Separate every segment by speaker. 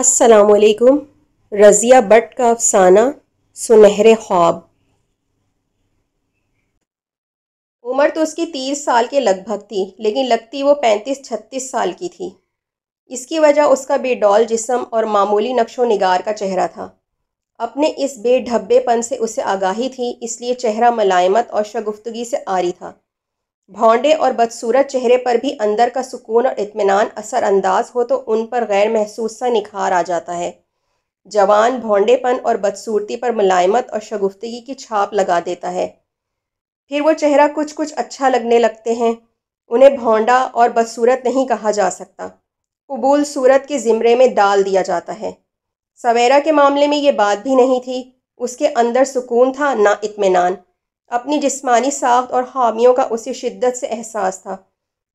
Speaker 1: السلام علیکم۔ رضیہ بٹ کا افسانہ سنہرے خواب۔ عمر تو اس کی 30 سال کے لگ بھگ تھی، لیکن لگتی وہ 35-36 سال کی تھی۔ اس کی وجہ اس کا بے ڈول جسم اور معمولی نقش و نگار کا چہرہ تھا۔ اپنے اس بے ڈھبے پن سے اسے آگاہی تھی، اس لیے چہرہ ملائمت اور شگفتگی سے عاری تھا۔ بھونڈے اور بدصورت چہرے پر بھی اندر کا سکون اور اطمینان اثر انداز ہو تو ان پر غیر محسوس سا نکھار آ جاتا ہے۔ جوان بھونڈے پن اور بدصورتی پر ملائمت اور شگفتگی کی چھاپ لگا دیتا ہے، پھر وہ چہرہ کچھ اچھا لگنے لگتے ہیں۔ انہیں بھونڈا اور بدصورت نہیں کہا جا سکتا، قبول صورت کے زمرے میں ڈال دیا جاتا ہے۔ سویرا کے معاملے میں یہ بات بھی نہیں تھی، اس کے اندر سکون تھا نہ اطمینان۔ اپنی جسمانی ساخت اور خامیوں کا اسے شدت سے احساس تھا۔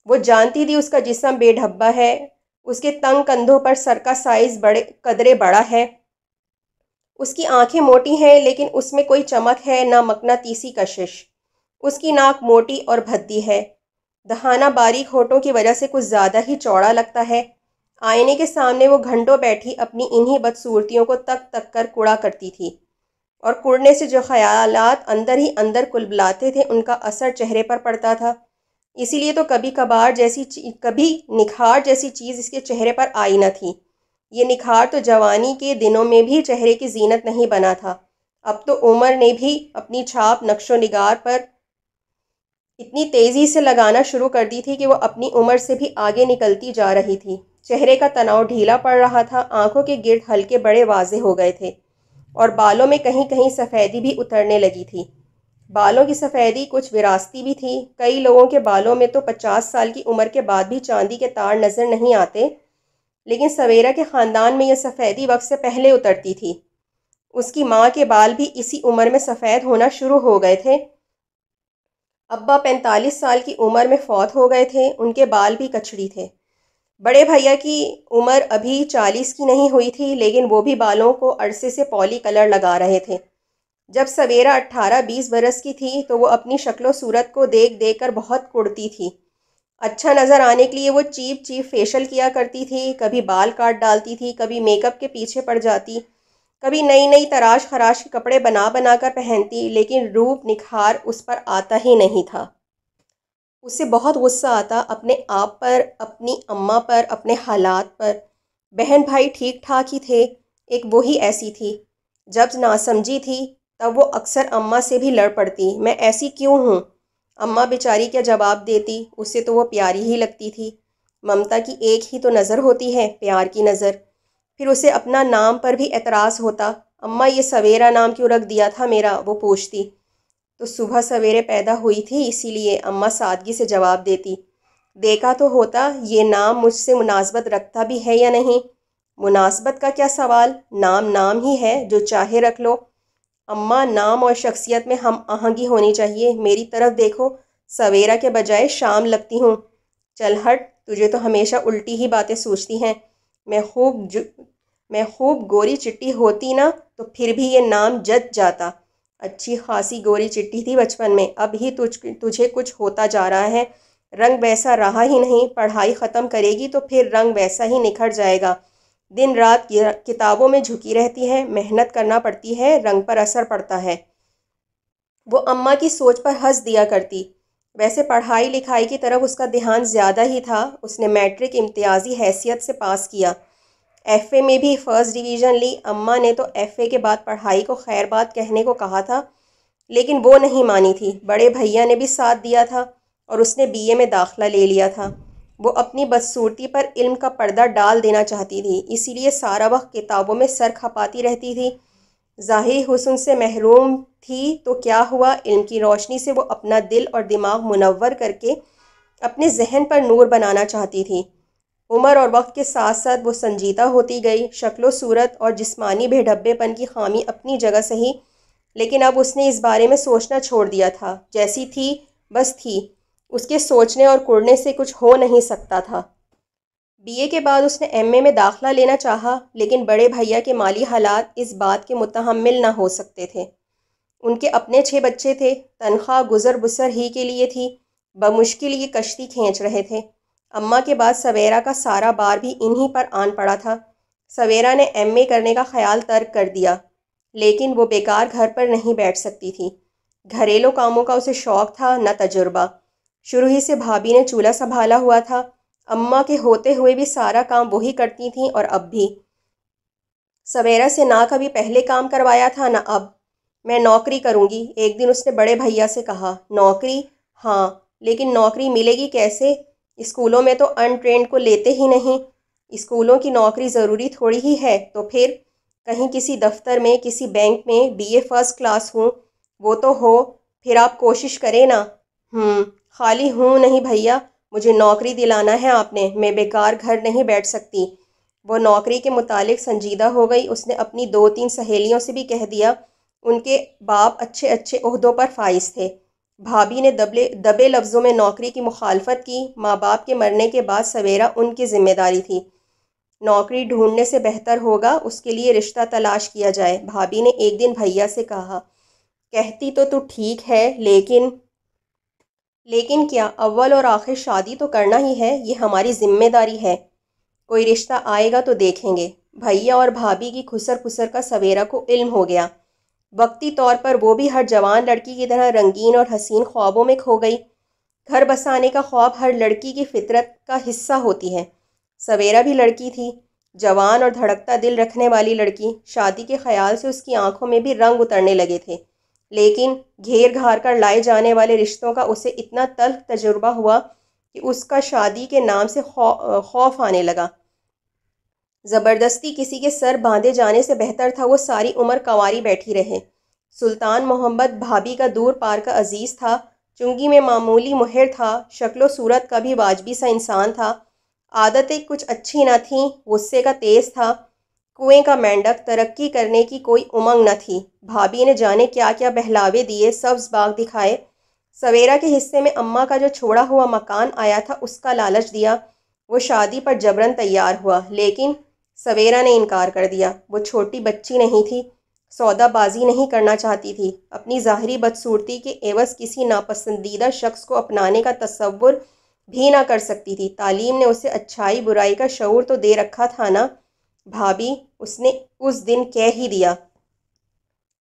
Speaker 1: وہ جانتی تھی اس کا جسم بے ڈھبا ہے، اس کے تنگ کندھوں پر سر کا سائز قدرے بڑا ہے، اس کی آنکھیں موٹی ہیں لیکن اس میں کوئی چمک ہے نہ مقناطیسی کشش۔ اس کی ناک موٹی اور بھدی ہے، دہانہ باریک ہونٹوں کی وجہ سے کچھ زیادہ ہی چوڑا لگتا ہے۔ آئینے کے سامنے وہ گھنٹوں بیٹھی اپنی انہی بدصورتیوں کو تک تک کر کوڑا کرتی تھی، اور کوڑنے سے جو خیالات اندر ہی اندر کلبلاتے تھے ان کا اثر چہرے پر پڑتا تھا۔ اسی لیے تو کبھی نکھار جیسی چیز اس کے چہرے پر آئی نہ تھی۔ یہ نکھار تو جوانی کے دنوں میں بھی چہرے کی زینت نہیں بنا تھا، اب تو عمر نے بھی اپنی چھاپ نقش و نگار پر اتنی تیزی سے لگانا شروع کر دی تھی کہ وہ اپنی عمر سے بھی آگے نکلتی جا رہی تھی۔ چہرے کا تناؤ ڈھیلا پڑ رہا تھا، آنکھوں کے گرد حلقے بڑے واضح ہو گئے تھے، اور بالوں میں کہیں کہیں سفیدی بھی اترنے لگی تھی۔ بالوں کی سفیدی کچھ وراثتی بھی تھی، کئی لوگوں کے بالوں میں تو 50 سال کی عمر کے بعد بھی چاندی کے تار نظر نہیں آتے، لیکن سویرا کے خاندان میں یہ سفیدی وقت سے پہلے اترتی تھی۔ اس کی ماں کے بال بھی اسی عمر میں سفید ہونا شروع ہو گئے تھے۔ ابا 45 سال کی عمر میں فوت ہو گئے تھے، ان کے بال بھی کچڑی تھے۔ بڑے بھیا کی عمر ابھی 40 کی نہیں ہوئی تھی، لیکن وہ بھی بالوں کو عرصے سے پولی کلر لگا رہے تھے۔ جب سویرا 18-20 برس کی تھی تو وہ اپنی شکل و صورت کو دیکھ دیکھ کر بہت کڑتی تھی۔ اچھا نظر آنے کے لیے وہ چیپ فیشل کیا کرتی تھی، کبھی بال کاٹ ڈالتی تھی، کبھی میک اپ کے پیچھے پڑ جاتی، کبھی نئی تراش خراش کے کپڑے بنا بنا کر پہنتی، لیکن روپ نکھار اس پر آتا ہی نہیں تھا۔ اسے بہت غصہ آتا اپنے آپ پر، اپنی اماں پر، اپنے حالات پر۔ بہن بھائی ٹھیک ٹھاک ہی تھے، ایک وہی ایسی تھی۔ جب ناسمجھی تھی تب وہ اکثر اماں سے بھی لڑ پڑتی، میں ایسی کیوں ہوں؟ اماں بیچاری کیا جواب دیتی، اسے تو وہ پیاری ہی لگتی تھی۔ ممتا کی ایک ہی تو نظر ہوتی ہے، پیار کی نظر۔ پھر اسے اپنا نام پر بھی اعتراض ہوتا، اماں یہ سویرا نام کیوں رکھ دیا تھا میرا؟ وہ پوچھتی تو صبح سویرے پیدا ہوئی تھی اسی لیے، اماں سادگی سے جواب دیتی۔ دیکھا تو ہوتا یہ نام مجھ سے مناسبت رکھتا بھی ہے یا نہیں؟ مناسبت کا کیا سوال، نام نام ہی ہے، جو چاہے رکھ لو۔ اماں نام اور شخصیت میں ہم آہنگی ہونی چاہیے، میری طرف دیکھو، سویرا کے بجائے شام لگتی ہوں۔ چل ہٹ، تجھے تو ہمیشہ الٹی ہی باتیں سوچتی ہیں۔ میں خوب گوری چٹی ہوتی نا تو پھر بھی یہ نام جچ جاتا۔ اچھی خاصی گوری چٹی تھی بچپن میں، اب ہی تجھے کچھ ہوتا جا رہا ہے، رنگ ویسا رہا ہی نہیں، پڑھائی ختم کرے گی تو پھر رنگ ویسا ہی نکھر جائے گا۔ دن رات کتابوں میں جھکی رہتی ہے، محنت کرنا پڑتی ہے، رنگ پر اثر پڑتا ہے۔ وہ اماں کی سوچ پر ہنس دیا کرتی۔ ویسے پڑھائی لکھائی کی طرف اس کا دھیان زیادہ ہی تھا، اس نے میٹرک امتیازی حیثیت سے پاس کیا، ایف اے میں بھی فرسٹ ڈویژن لی۔ اماں نے تو ایف اے کے بعد پڑھائی کو خیر بات کہنے کو کہا تھا، لیکن وہ نہیں مانی تھی۔ بڑے بھیا نے بھی ساتھ دیا تھا اور اس نے بی اے میں داخلہ لے لیا تھا۔ وہ اپنی بدصورتی پر علم کا پردہ ڈال دینا چاہتی تھی، اسی لیے سارا وقت کتابوں میں سر کھپاتی رہتی تھی۔ ظاہری حسن سے محروم تھی تو کیا ہوا، علم کی روشنی سے وہ اپنا دل اور دماغ منور کر کے اپنے ذہن پر نور بنانا چاہتی تھی۔ عمر اور وقت کے ساتھ ساتھ وہ سنجیدہ ہوتی گئی، شکل و صورت اور جسمانی بے ڈھبے پن کی خامی اپنی جگہ صحیح، لیکن اب اس نے اس بارے میں سوچنا چھوڑ دیا تھا۔ جیسی تھی بس تھی، اس کے سوچنے اور کڑنے سے کچھ ہو نہیں سکتا تھا۔ بی اے کے بعد اس نے ایم اے میں داخلہ لینا چاہا، لیکن بڑے بھیا کے مالی حالات اس بات کے متحمل نہ ہو سکتے تھے۔ ان کے اپنے 6 بچے تھے، تنخواہ گزر بسر ہی کے لیے تھی، بمشکل یہ کشتی کھینچ رہے تھے۔ اماں کے بعد سویرا کا سارا بار بھی انہی پر آن پڑا تھا۔ سویرا نے ایم اے کرنے کا خیال ترک کر دیا، لیکن وہ بیکار گھر پر نہیں بیٹھ سکتی تھی۔ گھریلو کاموں کا اسے شوق تھا نہ تجربہ۔ شروع ہی سے بھابھی نے چولہا سنبھالا ہوا تھا۔ اماں کے ہوتے ہوئے بھی سارا کام وہی کرتی تھیں اور اب بھی۔ سویرا سے نہ کبھی پہلے کام کروایا تھا نہ اب۔ میں نوکری کروں گی، ایک دن اس نے بڑے بھیا سے کہا۔ نوکری؟ ہاں، لیکن نوکری ملے گی کیسے؟ اسکولوں میں تو ان ٹرینڈ کو لیتے ہی نہیں۔ اسکولوں کی نوکری ضروری تھوڑی ہی ہے، تو پھر کہیں کسی دفتر میں، کسی بینک میں بی اے فرسٹ کلاس ہوں، وہ تو ہو، پھر آپ کوشش کریں نا۔ خالی ہوں نہیں بھیا، مجھے نوکری دلانا ہے آپ نے، میں بیکار گھر نہیں بیٹھ سکتی۔ وہ نوکری کے متعلق سنجیدہ ہو گئی۔ اس نے اپنی 2-3 سہیلیوں سے بھی کہہ دیا، ان کے باپ اچھے اچھے عہدوں پر فائز تھے۔ بھابھی نے دبے لفظوں میں نوکری کی مخالفت کی۔ ماں باپ کے مرنے کے بعد سویرا ان کی ذمہ داری تھی۔ نوکری ڈھونڈنے سے بہتر ہوگا اس کے لیے رشتہ تلاش کیا جائے، بھابھی نے ایک دن بھیا سے کہا۔ کہتی تو ٹھیک ہے، لیکن کیا؟ اول اور آخر شادی تو کرنا ہی ہے، یہ ہماری ذمہ داری ہے۔ کوئی رشتہ آئے گا تو دیکھیں گے۔ بھیا اور بھابھی کی خسر پسر کا سویرا کو علم ہو گیا۔ وقتی طور پر وہ بھی ہر جوان لڑکی کی طرح رنگین اور حسین خوابوں میں کھو گئی۔ گھر بسانے کا خواب ہر لڑکی کی فطرت کا حصہ ہوتی ہے۔ سویرا بھی لڑکی تھی، جوان اور دھڑکتا دل رکھنے والی لڑکی۔ شادی کے خیال سے اس کی آنکھوں میں بھی رنگ اترنے لگے تھے، لیکن گھیر گھار کر لائے جانے والے رشتوں کا اسے اتنا تلخ تجربہ ہوا کہ اس کا شادی کے نام سے خوف آنے لگا۔ زبردستی کسی کے سر باندھے جانے سے بہتر تھا وہ ساری عمر کنواری بیٹھی رہے۔ سلطان محمد بھابھی کا دور پار کا عزیز تھا، چنگی میں معمولی مہر تھا، شکل و صورت کا بھی واجبی سا انسان تھا۔ عادتیں کچھ اچھی نہ تھیں، غصے کا تیز تھا، کنویں کا مینڈک، ترقی کرنے کی کوئی امنگ نہ تھی۔ بھابھی نے جانے کیا کیا بہلاوے دیے، سبز باغ دکھائے۔ سویرا کے حصے میں اماں کا جو چھوڑا ہوا مکان آیا تھا اس کا لالچ دیا۔ وہ شادی پر جبرن تیار ہوا، لیکن سویرا نے انکار کر دیا۔ وہ چھوٹی بچی نہیں تھی، سودا بازی نہیں کرنا چاہتی تھی، اپنی ظاہری بدصورتی کے عوض کسی ناپسندیدہ شخص کو اپنانے کا تصور بھی نہ کر سکتی تھی۔ تعلیم نے اسے اچھائی برائی کا شعور تو دے رکھا تھا نا بھابھی، اس نے اس دن کہہ ہی دیا۔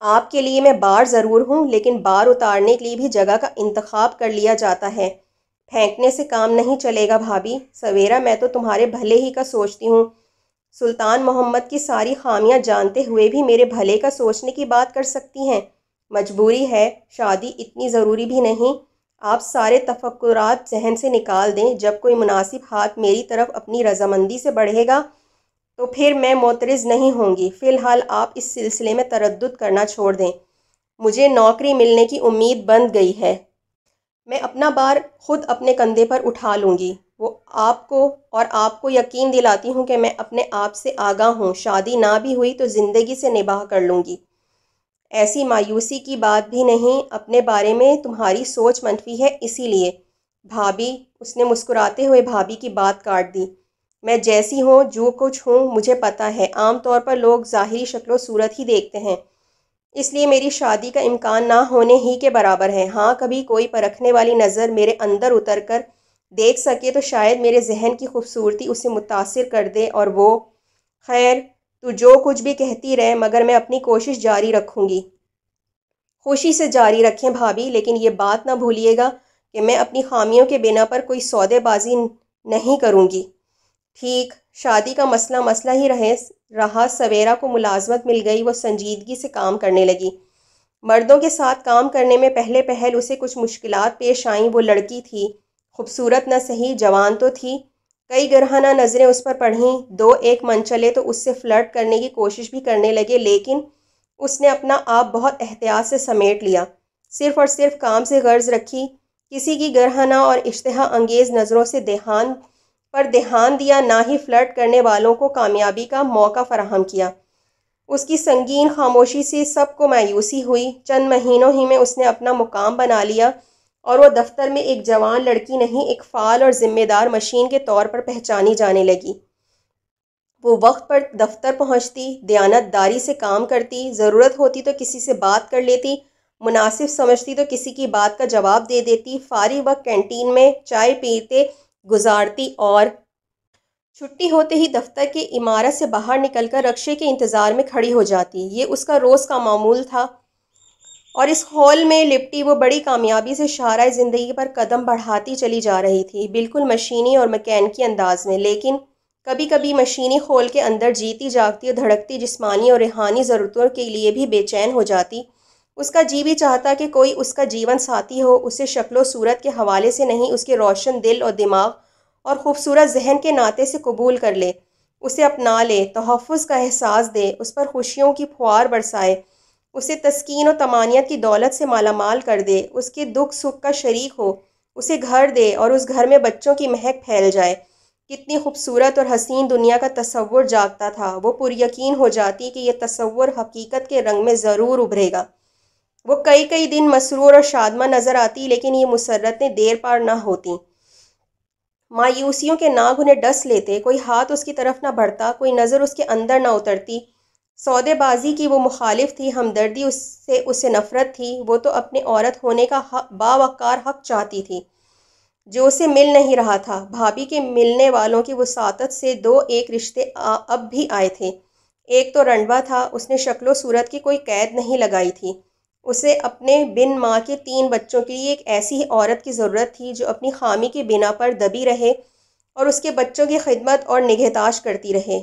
Speaker 1: آپ کے لیے میں بار ضرور ہوں، لیکن بار اتارنے کے لیے بھی جگہ کا انتخاب کر لیا جاتا ہے، پھینکنے سے کام نہیں چلے گا بھابھی۔ سویرا، میں تو تمہارے بھلے ہی کا سوچتی ہوں۔ سلطان محمد کی ساری خامیاں جانتے ہوئے بھی میرے بھلے کا سوچنے کی بات کر سکتی ہیں؟ مجبوری ہے، شادی اتنی ضروری بھی نہیں۔ آپ سارے تفکرات ذہن سے نکال دیں، جب کوئی مناسب ہاتھ میری طرف اپنی رضامندی سے بڑھے گا تو پھر میں معترض نہیں ہوں گی۔ فی الحال آپ اس سلسلے میں تردد کرنا چھوڑ دیں۔ مجھے نوکری ملنے کی امید بند گئی ہے، میں اپنا بار خود اپنے کندھے پر اٹھا لوں گی۔ وہ آپ کو یقین دلاتی ہوں کہ میں اپنے آپ سے آگاہ ہوں، شادی نہ بھی ہوئی تو زندگی سے نباہ کر لوں گی۔ ایسی مایوسی کی بات بھی نہیں، اپنے بارے میں تمہاری سوچ منفی ہے اسی لیے۔ بھابھی، اس نے مسکراتے ہوئے بھابھی کی بات کاٹ دی۔ میں جیسی ہوں، جو کچھ ہوں، مجھے پتہ ہے۔ عام طور پر لوگ ظاہری شکل و صورت ہی دیکھتے ہیں، اس لیے میری شادی کا امکان نہ ہونے ہی کے برابر ہے۔ ہاں، کبھی کوئی پرکھنے والی نظر میرے اندر اتر کر دیکھ سکے تو شاید میرے ذہن کی خوبصورتی اسے متاثر کر دے، اور وہ… خیر، تو جو کچھ بھی کہتی رہے، مگر میں اپنی کوشش جاری رکھوں گی۔ خوشی سے جاری رکھیں بھابھی، لیکن یہ بات نہ بھولیے گا کہ میں اپنی خامیوں کے بنا پر کوئی سودے بازی نہیں کروں گی۔ ٹھیک، شادی کا مسئلہ ہی رہا۔ سویرا کو ملازمت مل گئی، وہ سنجیدگی سے کام کرنے لگی۔ مردوں کے ساتھ کام کرنے میں پہلے پہل اسے کچھ مشکلات پیش آئیں۔ وہ لڑکی تھی، خوبصورت نہ سہی، جوان تو تھی۔ کئی گرہنہ نظریں اس پر پڑھیں، دو ایک من چلے تو اس سے فلرٹ کرنے کی کوشش بھی کرنے لگے، لیکن اس نے اپنا آپ بہت احتیاط سے سمیٹ لیا۔ صرف اور صرف کام سے غرض رکھی، کسی کی گرہنہ اور اشتہا انگیز نظروں سے دھیان دیا، نہ ہی فلرٹ کرنے والوں کو کامیابی کا موقع فراہم کیا۔ اس کی سنگین خاموشی سے سب کو مایوسی ہوئی۔ چند مہینوں ہی میں اس نے اپنا مقام بنا لیا، اور وہ دفتر میں ایک جوان لڑکی نہیں، ایک فعال اور ذمہ دار مشین کے طور پر پہچانی جانے لگی۔ وہ وقت پر دفتر پہنچتی، دیانت داری سے کام کرتی، ضرورت ہوتی تو کسی سے بات کر لیتی، مناسب سمجھتی تو کسی کی بات کا جواب دے دیتی، فارغ وقت کینٹین میں چائے پیتے گزارتی اور چھٹی ہوتے ہی دفتر کی عمارت سے باہر نکل کر رکشے کے انتظار میں کھڑی ہو جاتی۔ یہ اس کا روز کا معمول تھا اور اس ہال میں لپٹی وہ بڑی کامیابی سے شاہراہ زندگی پر قدم بڑھاتی چلی جا رہی تھی، بالکل مشینی اور مکینکی انداز میں، لیکن کبھی کبھی مشینی خول کے اندر جیتی جاگتی اور دھڑکتی جسمانی اور روحانی ضرورتوں کے لیے بھی بے چین ہو جاتی۔ اس کا جی بھی چاہتا کہ کوئی اس کا جیون ساتھی ہو، اسے شکل و صورت کے حوالے سے نہیں، اس کے روشن دل اور دماغ اور خوبصورت ذہن کے ناطے سے قبول کر لے، اسے اپنا لے، تحفظ کا احساس دے، اس پر خوشیوں کی پھوار برسائے، اسے تسکین و طمانینت کی دولت سے مالا مال کر دے، اس کے دکھ سکھ کا شریک ہو، اسے گھر دے اور اس گھر میں بچوں کی مہک پھیل جائے۔ کتنی خوبصورت اور حسین دنیا کا تصور جاگتا تھا، وہ پر یقین ہو جاتی کہ یہ تصور حقیقت کے رنگ میں ضرور ابھرے گا۔ وہ کئی دن مسرور اور شادماں نظر آتی، لیکن یہ مسرتیں دیر پار نہ ہوتیں۔ مایوسیوں کے ناگ انہیں ڈس لیتے، کوئی ہاتھ اس کی طرف نہ بڑھتا، کوئی نظر اس کے اندر نہ اترتی۔ سودے بازی کی وہ مخالف تھی، ہمدردی اسے نفرت تھی۔ وہ تو اپنے عورت ہونے کا باوقار حق چاہتی تھی جو اسے مل نہیں رہا تھا۔ بھابھی کے ملنے والوں کی وساطت سے دو ایک رشتے اب بھی آئے تھے۔ ایک تو رنڈوا تھا، اس نے شکل و صورت کی کوئی قید نہیں لگائی تھی۔ اسے اپنے بن ماں کے 3 بچوں کے لیے ایک ایسی ہی عورت کی ضرورت تھی جو اپنی خامی کی بنا پر دبی رہے اور اس کے بچوں کی خدمت اور نگہداشت کرتی رہے۔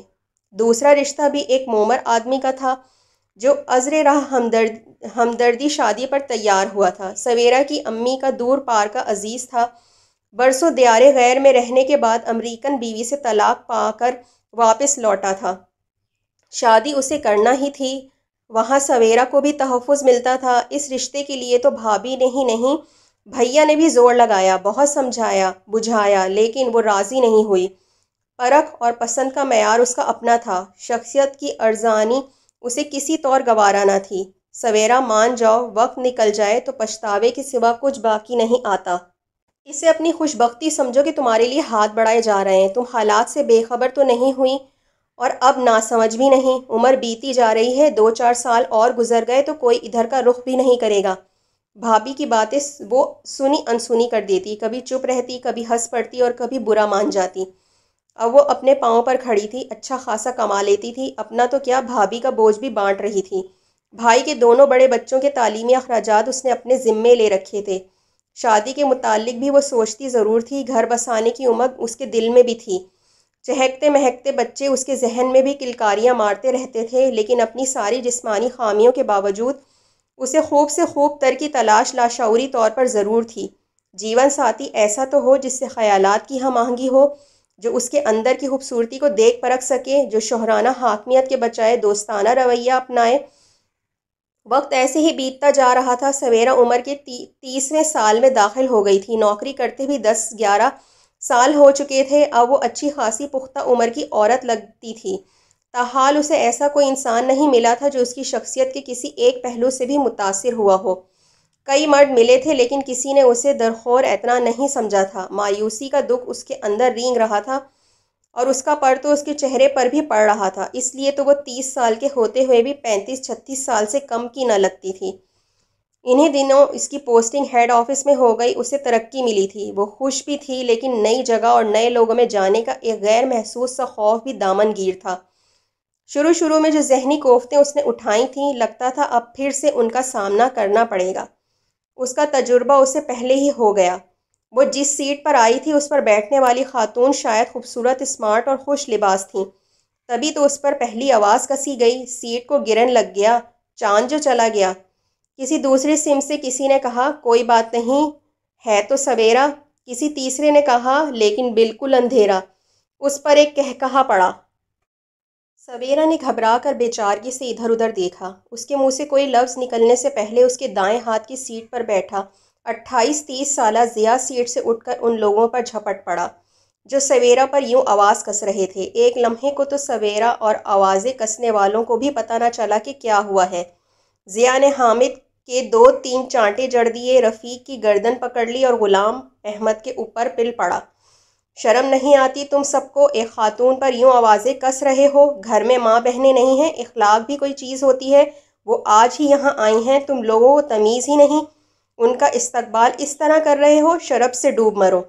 Speaker 1: دوسرا رشتہ بھی ایک مومر آدمی کا تھا جو عذر راہ ہمدردی شادی پر تیار ہوا تھا۔ سویرا کی امی کا دور پار کا عزیز تھا، برسوں دیار غیر میں رہنے کے بعد امریکن بیوی سے طلاق پا کر واپس لوٹا تھا۔ شادی اسے کرنا ہی تھی، وہاں سویرا کو بھی تحفظ ملتا تھا۔ اس رشتے کے لیے تو بھابھی نے ہی نہیں، بھیا نے بھی زور لگایا، بہت سمجھایا بجھایا، لیکن وہ راضی نہیں ہوئی۔ پرکھ اور پسند کا معیار اس کا اپنا تھا، شخصیت کی ارزانی اسے کسی طور گوارا نہ تھی۔ سویرا مان جاؤ، وقت نکل جائے تو پچھتاوے کے سوا کچھ باقی نہیں آتا۔ اسے اپنی خوش بختی سمجھو کہ تمہارے لیے ہاتھ بڑھائے جا رہے ہیں۔ تم حالات سے بے خبر تو نہیں ہوئی اور اب ناسمجھ بھی نہیں۔ عمر بیتی جا رہی ہے، 2-4 سال اور گزر گئے تو کوئی ادھر کا رخ بھی نہیں کرے گا۔ بھابھی کی باتیں وہ سنی انسنی کر دیتی، کبھی چپ رہتی، کبھی ہنس پڑتی اور کبھی برا مان جاتی۔ اب وہ اپنے پاؤں پر کھڑی تھی، اچھا خاصا کما لیتی تھی، اپنا تو کیا بھابھی کا بوجھ بھی بانٹ رہی تھی۔ بھائی کے دونوں بڑے بچوں کے تعلیمی اخراجات اس نے اپنے ذمے لے رکھے تھے۔ شادی کے متعلق بھی وہ سوچتی ضرور تھی، گھر بسانے کی امنگ اس کے دل میں بھی تھی۔ چہکتے مہکتے بچے اس کے ذہن میں بھی کلکاریاں مارتے رہتے تھے، لیکن اپنی ساری جسمانی خامیوں کے باوجود اسے خوب سے خوب تر کی تلاش لاشعوری طور پر ضرور تھی۔ جیون ساتھی ایسا تو ہو جس سے خیالات کی ہم آہنگی ہو، جو اس کے اندر کی خوبصورتی کو دیکھ پرکھ سکے، جو شوہرانہ حاکمیت کے بجائے دوستانہ رویہ اپنائے۔ وقت ایسے ہی بیتتا جا رہا تھا۔ سویرا عمر کے 30ویں سال میں داخل ہو گئی تھی، نوکری کرتے بھی 10-11 سال ہو چکے تھے۔ اب وہ اچھی خاصی پختہ عمر کی عورت لگتی تھی، تاحال اسے ایسا کوئی انسان نہیں ملا تھا جو اس کی شخصیت کے کسی ایک پہلو سے بھی متاثر ہوا ہو۔ کئی مرد ملے تھے لیکن کسی نے اسے درخور اعتنا نہیں سمجھا تھا۔ مایوسی کا دکھ اس کے اندر رینگ رہا تھا اور اس کا پر تو اس کے چہرے پر بھی پڑ رہا تھا، اس لیے تو وہ 30 سال کے ہوتے ہوئے بھی 35-36 سال سے کم کی نہ لگتی تھی۔ انہی دنوں اس کی پوسٹنگ ہیڈ آفس میں ہو گئی، اسے ترقی ملی تھی۔ وہ خوش بھی تھی، لیکن نئی جگہ اور نئے لوگوں میں جانے کا ایک غیر محسوس سا خوف بھی دامن گیر تھا۔ شروع میں جو ذہنی کوفتیں اس نے اٹھائی تھیں، لگتا تھا اب پھر سے ان کا سامنا کرنا پڑے گا۔ اس کا تجربہ اسے پہلے ہی ہو گیا۔ وہ جس سیٹ پر آئی تھی اس پر بیٹھنے والی خاتون شاید خوبصورت، اسمارٹ اور خوش لباس تھیں، تبھی تو اس پر پہلی آواز کسی گئی، سیٹ کو گرن لگ گیا، چاند جو چلا گیا۔ کسی دوسری سمت سے کسی نے کہا، کوئی بات نہیں ہے تو سویرا۔ کسی تیسرے نے کہا، لیکن بالکل اندھیرا۔ اس پر ایک قہقہا پڑا۔ سویرا نے گھبرا کر بے چارگی سے ادھر ادھر دیکھا۔ اس کے منہ سے کوئی لفظ نکلنے سے پہلے اس کے دائیں ہاتھ کی سیٹ پر بیٹھا 28-30 سالہ ضیاء سیٹ سے اٹھ کر ان لوگوں پر جھپٹ پڑا جو سویرا پر یوں آواز کس رہے تھے۔ ایک لمحے کو تو سویرا اور آوازیں کسنے والوں کو بھی پتہ نہ چلا کہ کیا ہوا ہے۔ ضیاء نے حامد کے 2-3 چانٹے جڑ دیے، رفیق کی گردن پکڑ لی اور غلام احمد کے اوپر پل پڑا۔ شرم نہیں آتی تم سب کو؟ ایک خاتون پر یوں آوازیں کس رہے ہو؟ گھر میں ماں بہنیں نہیں ہیں؟ اخلاق بھی کوئی چیز ہوتی ہے؟ وہ آج ہی یہاں آئی ہیں، تم لوگوں کو تمیز ہی نہیں؟ ان کا استقبال اس طرح کر رہے ہو؟ شرم سے ڈوب مرو۔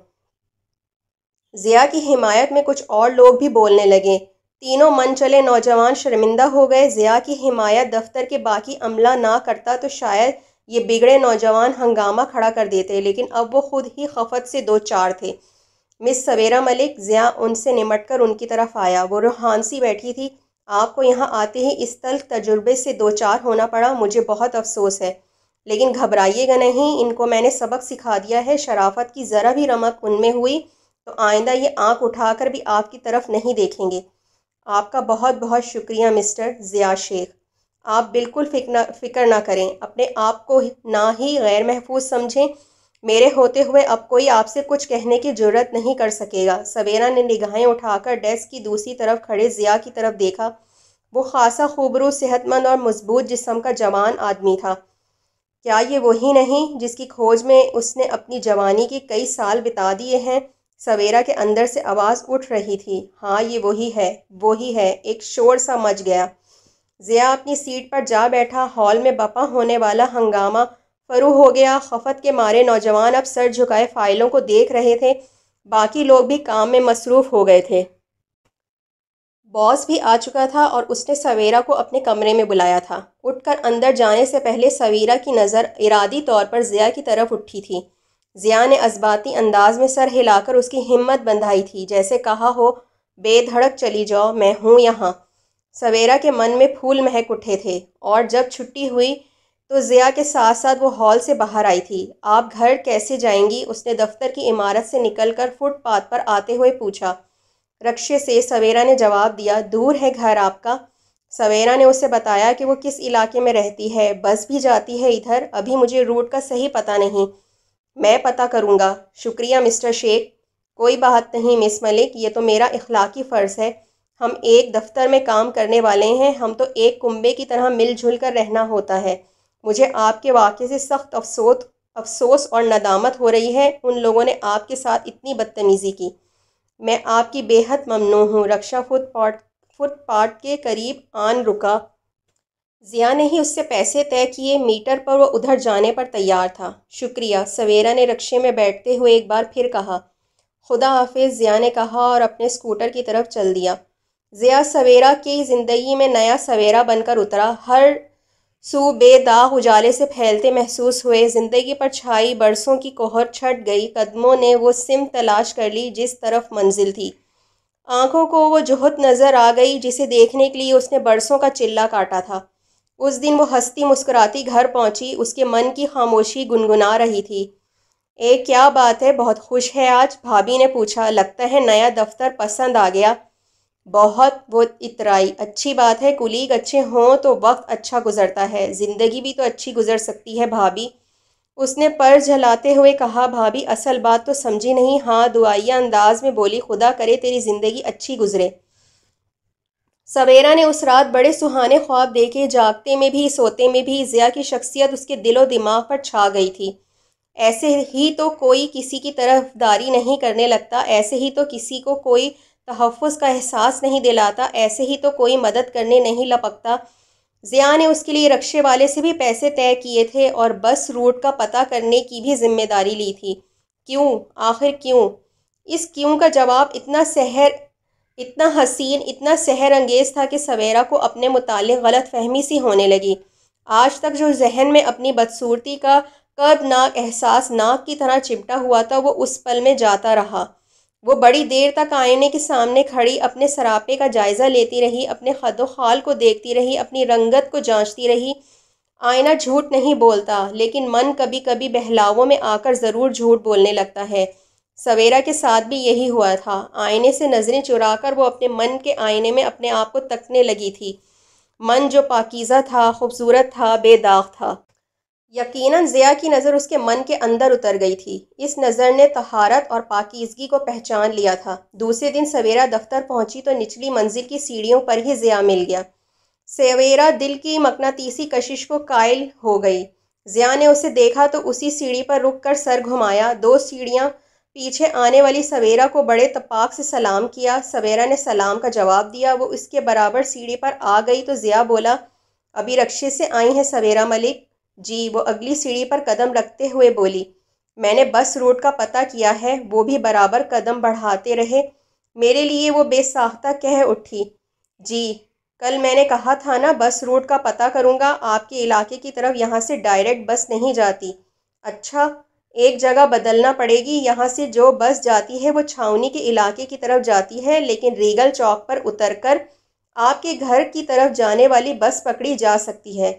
Speaker 1: ضیاء کی حمایت میں کچھ اور لوگ بھی بولنے لگے۔ تینوں من چلے نوجوان شرمندہ ہو گئے۔ ضیاء کی حمایت دفتر کے باقی عملہ نہ کرتا تو شاید یہ بگڑے نوجوان ہنگامہ کھڑا کر دیتے، لیکن اب وہ خود ہی خفت سے دو چار تھے۔ مس سویرا ملک، ضیاء ان سے نمٹ کر ان کی طرف آیا۔ وہ روحان سی بیٹھی تھی۔ آپ کو یہاں آتے ہی اس تلخ تجربے سے دو چار ہونا پڑا، مجھے بہت افسوس ہے، لیکن گھبرائیے گا نہیں، ان کو میں نے سبق سکھا دیا ہے۔ شرافت کی ذرا بھی رمق ان میں ہوئی تو آئندہ یہ آنکھ اٹھا کر بھی آپ کی طرف نہیں دیکھیں گے۔ آپ کا بہت بہت شکریہ مسٹر ضیاء شیخ۔ آپ بالکل فکر نہ کریں، اپنے آپ کو نہ ہی غیر محفوظ سمجھیں۔ میرے ہوتے ہوئے اب کوئی آپ سے کچھ کہنے کی جرات نہیں کر سکے گا۔ سویرا نے نگاہیں اٹھا کر ڈیسک کی دوسری طرف کھڑے ضیاء کی طرف دیکھا۔ وہ خاصا خوبرو، صحت مند اور مضبوط جسم کا جوان آدمی تھا۔ کیا یہ وہی نہیں جس کی کھوج میں اس نے اپنی جوانی کے کئی سال بتا دیے ہیں؟ سویرا کے اندر سے آواز اٹھ رہی تھی۔ ہاں یہ وہی ہے، وہی ہے۔ ایک شور سا مچ گیا۔ ضیاء اپنی سیٹ پر جا بیٹھا۔ ہال میں بپا ہونے والا ہنگامہ فرو ہو گیا۔ خفت کے مارے نوجوان اب سر جھکائے فائلوں کو دیکھ رہے تھے۔ باقی لوگ بھی کام میں مصروف ہو گئے تھے۔ باس بھی آ چکا تھا اور اس نے سویرا کو اپنے کمرے میں بلایا تھا۔ اٹھ کر اندر جانے سے پہلے سویرا کی نظر ارادی طور پر ضیاء کی طرف اٹھی تھی۔ ضیاء نے اثباتی انداز میں سر ہلا کر اس کی ہمت بندھائی تھی، جیسے کہا ہو بے دھڑک چلی جاؤ، میں ہوں یہاں۔ سویرا کے من میں پھول مہک اٹھے تھے، اور جب چھٹی ہوئی تو ضیاء کے ساتھ ساتھ وہ ہال سے باہر آئی تھی۔ آپ گھر کیسے جائیں گی؟ اس نے دفتر کی عمارت سے نکل کر فٹ پاتھ پر آتے ہوئے پوچھا۔ رکشے سے، سویرا نے جواب دیا۔ دور ہے گھر آپ کا؟ سویرا نے اسے بتایا کہ وہ کس علاقے میں رہتی ہے۔ بس بھی جاتی ہے ادھر؟ ابھی مجھے روٹ کا صحیح پتہ نہیں۔ میں پتہ کروں گا۔ شکریہ مسٹر شیخ۔ کوئی بات نہیں مس ملک، یہ تو میرا اخلاقی فرض ہے۔ ہم ایک دفتر میں کام کرنے والے ہیں، ہم تو ایک کنبے کی طرح مل جل کر رہنا ہوتا ہے۔ مجھے آپ کے واقعے سے سخت افسوس اور ندامت ہو رہی ہے۔ ان لوگوں نے آپ کے ساتھ اتنی بدتمیزی کی۔ میں آپ کی بے حد ممنون ہوں۔ رکشا فٹ پاتھ کے قریب آن رکا۔ ضیاء نے ہی اس سے پیسے طے کیے۔ میٹر پر وہ ادھر جانے پر تیار تھا۔ شکریہ، سویرا نے رکشے میں بیٹھتے ہوئے ایک بار پھر کہا۔ خدا حافظ، ضیاء نے کہا اور اپنے اسکوٹر کی طرف چل دیا۔ ضیاء سویرا کی زندگی میں نیا سویرا بن کر اترا۔ ہر سو بے داغ اجالے سے پھیلتے محسوس ہوئے۔ زندگی پر چھائی برسوں کی کوہر چھٹ گئی۔ قدموں نے وہ سمت تلاش کر لی جس طرف منزل تھی۔ آنکھوں کو وہ جہت نظر آ گئی جسے دیکھنے کے لیے اس نے برسوں کا چلہ کاٹا تھا۔ اس دن وہ ہنستی مسکراتی گھر پہنچی۔ اس کے من کی خاموشی گنگنا رہی تھی۔ کیا بات ہے، بہت خوش ہے آج؟ بھابھی نے پوچھا۔ لگتا ہے نیا دفتر پسند آ گیا۔ بہت، وہ اترائی۔ اچھی بات ہے، کلیگ اچھے ہوں تو وقت اچھا گزرتا ہے، زندگی بھی تو اچھی گزر سکتی ہے بھابھی۔ اس نے پر جھلاتے ہوئے کہا۔ بھابھی اصل بات تو سمجھی نہیں۔ ہاں، دعائیہ انداز میں بولی۔ خدا کرے تیری زندگی اچھی گزرے۔ سویرا نے اس رات بڑے سہانے خواب دیکھے، جاگتے میں بھی سوتے میں بھی۔ ضیاء کی شخصیت اس کے دل و دماغ پر چھا گئی تھی۔ ایسے ہی تو کوئی کسی کی طرف داری نہیں کرنے لگتا، ایسے ہی تو کسی کو کوئی تحفظ کا احساس نہیں دلاتا، ایسے ہی تو کوئی مدد کرنے نہیں لپکتا۔ ضیاء نے اس کے لیے رکشے والے سے بھی پیسے طے کیے تھے اور بس روٹ کا پتہ کرنے کی بھی ذمہ داری لی تھی۔ کیوں؟ آخر کیوں؟ اس کیوں کا جواب اتنا حسین، اتنا سحر انگیز تھا کہ سویرا کو اپنے متعلق غلط فہمی سی ہونے لگی۔ آج تک جو ذہن میں اپنی بدصورتی کا کردناک احساس ناک کی طرح چمٹا ہوا تھا، وہ اس پل میں جاتا رہا۔ وہ بڑی دیر تک آئینے کے سامنے کھڑی اپنے سراپے کا جائزہ لیتی رہی، اپنے خد و خال کو دیکھتی رہی، اپنی رنگت کو جانچتی رہی۔ آئینہ جھوٹ نہیں بولتا، لیکن من کبھی کبھی بہلاووں میں آ کر ضرور جھوٹ بولنے لگتا ہے۔ سویرا کے ساتھ بھی یہی ہوا تھا۔ آئینے سے نظریں چرا کر وہ اپنے من کے آئینے میں اپنے آپ کو تکنے لگی تھی۔ من جو پاکیزہ تھا، خوبصورت تھا، بے داغ تھا۔ یقیناً ضیاء کی نظر اس کے من کے اندر اتر گئی تھی۔ اس نظر نے طہارت اور پاکیزگی کو پہچان لیا تھا۔ دوسرے دن سویرا دفتر پہنچی تو نچلی منزل کی سیڑھیوں پر ہی ضیاء مل گیا۔ سویرا دل کی مقناطیسی کشش کو قائل ہو گئی۔ ضیاء نے اسے دیکھا تو اسی سیڑھی پر رک کر سر گھمایا۔ 2 سیڑھیاں پیچھے آنے والی سویرا کو بڑے تپاک سے سلام کیا۔ سویرا نے سلام کا جواب دیا۔ وہ اس کے برابر سیڑھی پر آ گئی تو ضیاء بولا، ابھی رکشے سے آئی ہیں سویرا ملک؟ جی۔ وہ اگلی سیڑھی پر قدم رکھتے ہوئے بولی، میں نے بس روٹ کا پتہ کیا ہے۔ وہ بھی برابر قدم بڑھاتے رہے۔ میرے لیے وہ بے ساختہ کہہ اٹھی، جی کل میں نے کہا تھا نا بس روٹ کا پتہ کروں گا، آپ کے علاقے کی طرف یہاں سے ڈائریکٹ بس نہیں جاتی۔ اچھا، ایک جگہ بدلنا پڑے گی، یہاں سے جو بس جاتی ہے وہ چھاؤنی کے علاقے کی طرف جاتی ہے، لیکن ریگل چوک پر اتر کر آپ کے گھر کی طرف جانے والی بس پکڑی جا سکتی ہے۔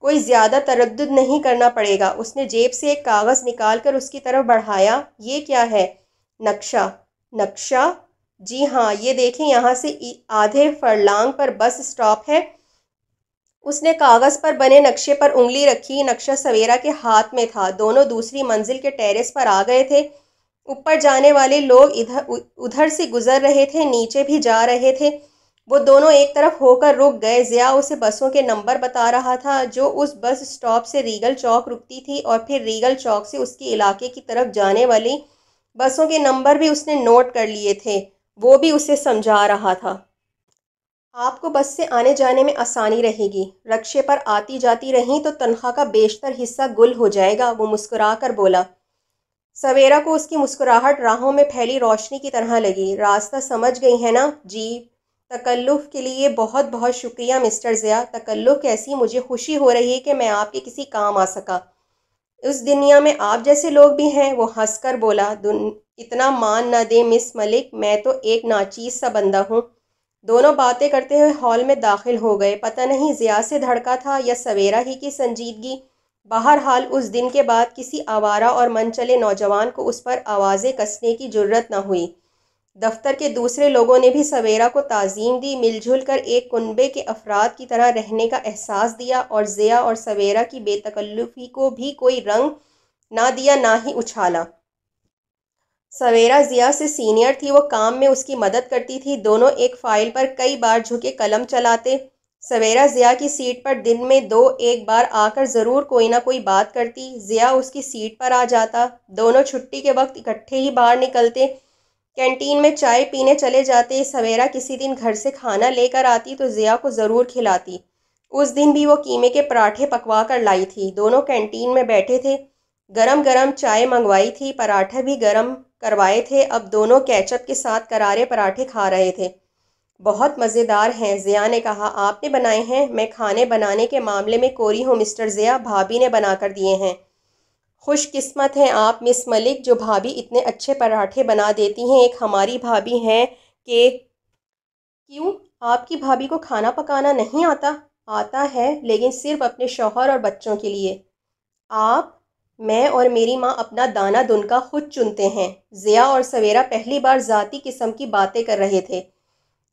Speaker 1: کوئی زیادہ تردد نہیں کرنا پڑے گا۔ اس نے جیب سے ایک کاغذ نکال کر اس کی طرف بڑھایا۔ یہ کیا ہے؟ نقشہ۔ نقشہ؟ جی ہاں، یہ دیکھیں، یہاں سے آدھے فرلانگ پر بس اسٹاپ ہے۔ اس نے کاغذ پر بنے نقشے پر انگلی رکھی۔ نقشہ سویرا کے ہاتھ میں تھا۔ دونوں دوسری منزل کے ٹیرس پر آ گئے تھے۔ اوپر جانے والے لوگ ادھر سے گزر رہے تھے، نیچے بھی جا رہے تھے۔ وہ دونوں ایک طرف ہو کر رک گئے۔ ضیاء اسے بسوں کے نمبر بتا رہا تھا جو اس بس اسٹاپ سے ریگل چوک رکتی تھی، اور پھر ریگل چوک سے اس کے علاقے کی طرف جانے والی بسوں کے نمبر بھی اس نے نوٹ کر لیے تھے۔ وہ بھی اسے سمجھا رہا تھا۔ آپ کو بس سے آنے جانے میں آسانی رہے گی۔ رکشے پر آتی جاتی رہیں تو تنخواہ کا بیشتر حصہ گل ہو جائے گا، وہ مسکرا کر بولا۔ سویرا کو اس کی مسکراہٹ راہوں میں پھیلی روشنی کی طرح لگی۔ راستہ سمجھ گئی ہیں نا؟ جی۔ تکلف کے لیے بہت بہت شکریہ مسٹر ضیاء۔ تکلف کیسی؟ مجھے خوشی ہو رہی ہے کہ میں آپ کے کسی کام آ سکا۔ اس دنیا میں آپ جیسے لوگ بھی ہیں، وہ ہنس کر بولا۔ اتنا مان نہ دیں مس ملک، میں تو ایک ناچیز سا بندہ ہوں۔ دونوں باتیں کرتے ہوئے ہال میں داخل ہو گئے۔ پتہ نہیں ضیاء سے دھڑکا تھا یا سویرا ہی کی سنجیدگی۔ بہرحال اس دن کے بعد کسی آوارہ اور من چلے نوجوان کو اس پر آوازیں کسنے کی جرت نہ ہوئی۔ دفتر کے دوسرے لوگوں نے بھی سویرا کو تعظیم دی، مل جل کر ایک کنبے کے افراد کی طرح رہنے کا احساس دیا، اور ضیاء اور سویرا کی بے تکلفی کو بھی کوئی رنگ نہ دیا نہ ہی اچھالا۔ سویرا ضیاء سے سینئر تھی، وہ کام میں اس کی مدد کرتی تھی۔ دونوں ایک فائل پر کئی بار جھکے قلم چلاتے۔ سویرا ضیاء کی سیٹ پر دن میں 2-1 بار آ کر ضرور کوئی نہ کوئی بات کرتی۔ ضیاء اس کی سیٹ پر آ جاتا۔ دونوں چھٹی کے وقت اکٹھے ہی باہر نکلتے، کینٹین میں چائے پینے چلے جاتے۔ سویرا کسی دن گھر سے کھانا لے کر آتی تو ضیاء کو ضرور کھلاتی۔ اس دن بھی وہ قیمے کے پراٹھے پکوا کر لائی تھی۔ دونوں کینٹین میں بیٹھے تھے، گرم گرم چائے منگوائی تھی، پراٹھے بھی گرم کروائے تھے۔ اب دونوں کیچپ کے ساتھ کرارے پراٹھے کھا رہے تھے۔ بہت مزیدار ہیں، ضیاء نے کہا۔ آپ نے بنائے ہیں؟ میں کھانے بنانے کے معاملے میں کوری ہوں مسٹر ضیاء، بھابھی نے بنا کر دیے ہیں۔ خوش قسمت ہیں آپ مس ملک، جو بھابھی اتنے اچھے پراٹھے بنا دیتی ہیں۔ ایک ہماری بھابھی ہیں کہ… کیوں، آپ کی بھابھی کو کھانا پکانا نہیں آتا؟ آتا ہے، لیکن صرف اپنے شوہر اور بچوں کے لیے۔ آپ، میں اور میری ماں اپنا دانہ دنکا خود چنتے ہیں۔ ضیاء اور سویرا پہلی بار ذاتی قسم کی باتیں کر رہے تھے۔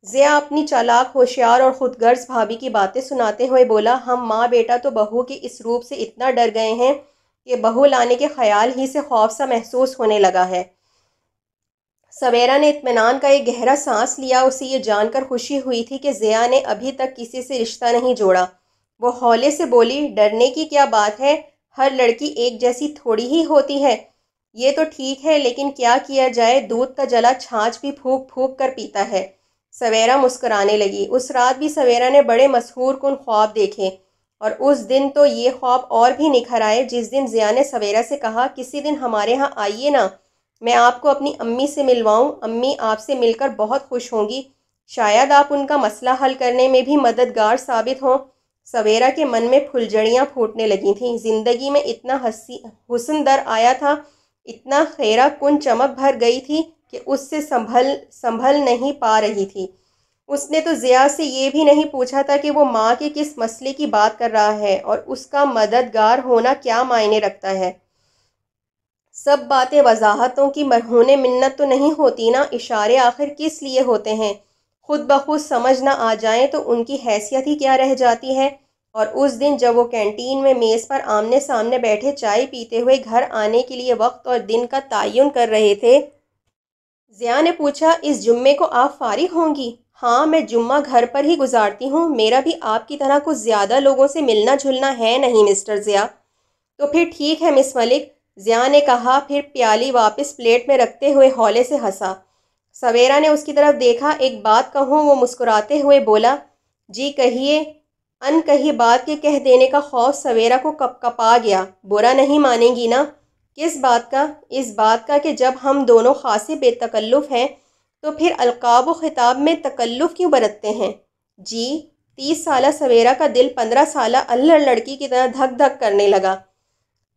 Speaker 1: ضیاء اپنی چالاک، ہوشیار اور خود غرض بھابھی کی باتیں سناتے ہوئے بولا، ہم ماں بیٹا تو بہو کے اس روپ سے اتنا ڈر گئے ہیں کہ بہو لانے کے خیال ہی سے خوف سا محسوس ہونے لگا ہے۔ سویرا نے اطمینان کا ایک گہرا سانس لیا۔ اسے یہ جان کر خوشی ہوئی تھی کہ ضیاء نے ابھی تک کسی سے رشتہ نہیں جوڑا۔ وہ ہولے سے بولی، ڈرنے کی کیا بات ہے؟ ہر لڑکی ایک جیسی تھوڑی ہی ہوتی ہے۔ یہ تو ٹھیک ہے، لیکن کیا کیا جائے، دودھ کا جلا چھاچھ بھی پھونک پھونک کر پیتا ہے۔ سویرا مسکرانے لگی۔ اس رات بھی سویرا نے بڑے مسحور کن خواب دیکھے، اور اس دن تو یہ خواب اور بھی نکھر آئے جس دن ضیاء نے سویرا سے کہا، کسی دن ہمارے ہاں آئیے نا، میں آپ کو اپنی امی سے ملواؤں، امی آپ سے مل کر بہت خوش ہوں گی، شاید آپ ان کا مسئلہ حل کرنے میں بھی مددگار ثابت ہوں۔ سویرا کے من میں پھلجھڑیاں پھوٹنے لگی تھیں۔ زندگی میں اتنا حسن در آیا تھا، اتنا خیرہ کن چمک بھر گئی تھی کہ اس سے سنبھل نہیں پا رہی تھی۔ اس نے تو ضیاء سے یہ بھی نہیں پوچھا تھا کہ وہ ماں کے کس مسئلے کی بات کر رہا ہے، اور اس کا مددگار ہونا کیا معنی رکھتا ہے۔ سب باتیں وضاحتوں کی مرہون منت تو نہیں ہوتی نا، اشارے آخر کس لیے ہوتے ہیں؟ خود بخود سمجھ نہ آ جائیں تو ان کی حیثیت ہی کیا رہ جاتی ہے۔ اور اس دن جب وہ کینٹین میں میز پر آمنے سامنے بیٹھے چائے پیتے ہوئے گھر آنے کے لیے وقت اور دن کا تعین کر رہے تھے، ضیاء نے پوچھا، اس جمعے کو آپ فارغ ہوں گی؟ ہاں، میں جمعہ گھر پر ہی گزارتی ہوں، میرا بھی آپ کی طرح کچھ زیادہ لوگوں سے ملنا جھلنا ہے نہیں مسٹر ضیاء۔ تو پھر ٹھیک ہے مس ملک، ضیاء نے کہا، پھر پیالی واپس پلیٹ میں رکھتے ہوئے ہولے سے ہنسا۔ سویرا نے اس کی طرف دیکھا۔ ایک بات کہوں؟ وہ مسکراتے ہوئے بولا۔ جی کہیے۔ ان کہی بات کے کہہ دینے کا خوف سویرا کو کپکپا گیا۔ برا نہیں مانیں گی نا؟ کس بات کا؟ اس بات کا کہ جب ہم دونوں خاصے بے تکلف ہیں تو پھر القاب و خطاب میں تکلف کیوں برتتے ہیں؟ جی، 30 سالہ سویرا کا دل 15 سالہ الڑ لڑکی کی طرح دھک دھک کرنے لگا۔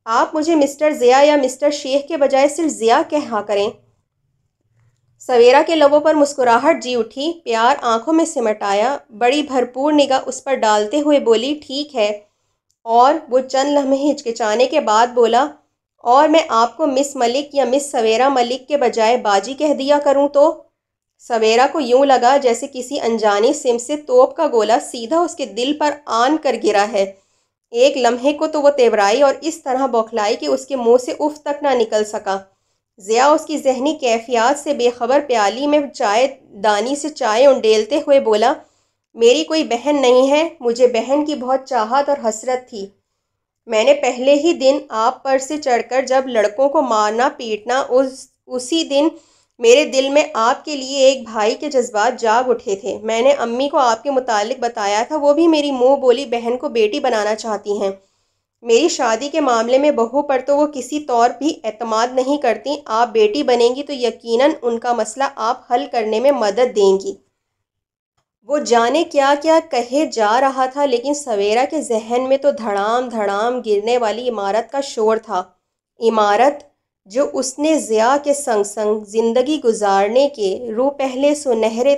Speaker 1: آپ مجھے مسٹر ضیاء یا مسٹر شیخ کے بجائے صرف ضیاء کہا کریں۔ سویرا کے لبوں پر مسکراہٹ جی اٹھی، پیار آنکھوں میں سمٹ آیا، بڑی بھرپور نگاہ اس پر ڈالتے ہوئے بولی، ٹھیک ہے۔ اور وہ چند لمحے ہچکچانے کے بعد بولا، اور میں آپ کو مس ملک یا مس سویرا ملک کے بجائے باجی کہہ دیا کروں تو؟ سویرا کو یوں لگا جیسے کسی انجانی سم سے توپ کا گولہ سیدھا اس کے دل پر آن کر گرا ہے۔ ایک لمحے کو تو وہ تیورائی اور اس طرح بوکھلائی کہ اس کے منہ سے اف تک نہ نکل سکا۔ ضیاء اس کی ذہنی کیفیات سے بے خبر پیالی میں چائے دانی سے چائے انڈیلتے ہوئے بولا، میری کوئی بہن نہیں ہے، مجھے بہن کی بہت چاہت اور حسرت تھی۔ میں نے پہلے ہی دن آپ پر سے چڑھ کر جب لڑکوں کو مارنا پیٹنا، اسی دن میرے دل میں آپ کے لیے ایک بھائی کے جذبات جاگ اٹھے تھے۔ میں نے امی کو آپ کے متعلق بتایا تھا، وہ بھی میری منہ بولی بہن کو بیٹی بنانا چاہتی ہیں۔ میری شادی کے معاملے میں بہو پر تو وہ کسی طور بھی اعتماد نہیں کرتی۔ آپ بیٹی بنیں گی تو یقیناً ان کا مسئلہ آپ حل کرنے میں مدد دیں گی۔ وہ جانے کیا کیا کہے جا رہا تھا، لیکن سویرا کے ذہن میں تو دھڑام دھڑام گرنے والی عمارت کا شور تھا۔ عمارت جو اس نے ضیاء کے سنگ سنگ زندگی گزارنے کے رو پہلے سنہرے